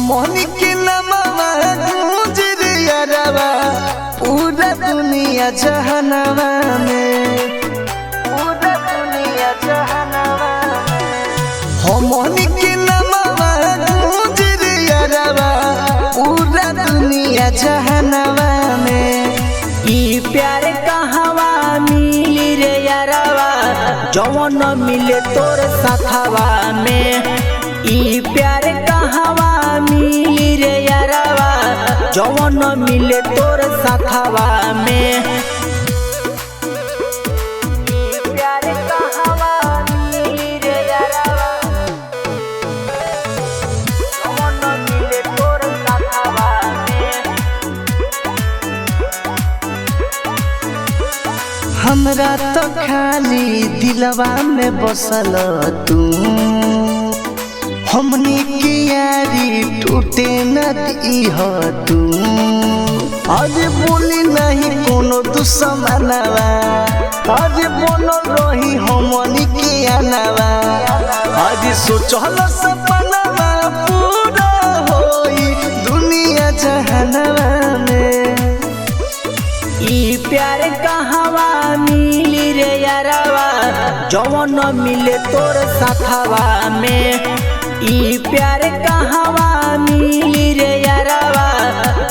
हमनी के नमवा गूंज रे यारवा पूरा दुनिया जहानवा में, पूरा दुनिया जहानवा में। हमनी के नमवा गूंज रे यारवा पूरा दुनिया जहानवा में। ई प्यार कहवा मिली रे यारवा जवन मिले तोर साथवा में। ई प्यार कहवा मिली रे यारवा जवन मिले तोर साथवा में। ई प्यार कहवा मिली रे यारवा जवन मिले तोर साथवा में। हमरा तो खाली दिलवा में बसल तू, हमनी की यारी टूटे न दीह तू। आज बोली नहीं कोनो दुश्मनवा, आज बोलो रही हमनी के अनवा। आज सोचल सपनवा पूरा होई दुनिया जहानवा में। ई प्यार कहवा मिली रे यारवा जवन मिले तोर साथवा में। ई प्यार कहवा मिली रे यारवा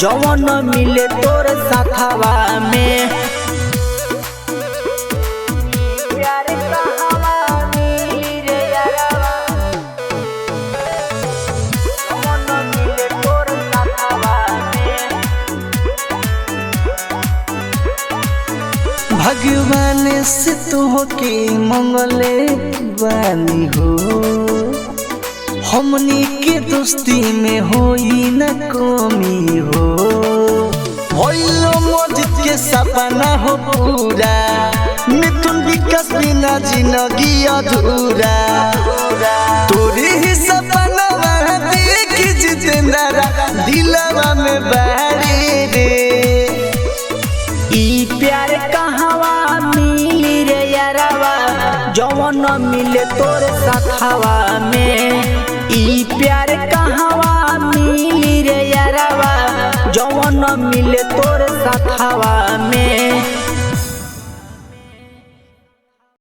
जवन मिले तोर साथवा में। ई प्यार कहवा मिली रे यारवा जवन मिले तोर साथवा में। भगवान से तोहके मंगले बानी हो, हमनी के दोस्ती में होई न कमी हो। भइलो मस्जिद के सपना हो पूरा, मिथुन विकास बिना जिंदगी अधूरा। तोरे ही सपना देख जितेंद्रा दिलवा में बारे रे। ई प्यार कहवा मिली रे यारवा जवन मिले तोर साथवा में। ई प्यार कहवा मिली रे यारवा जवन मिले तोर साथवा में।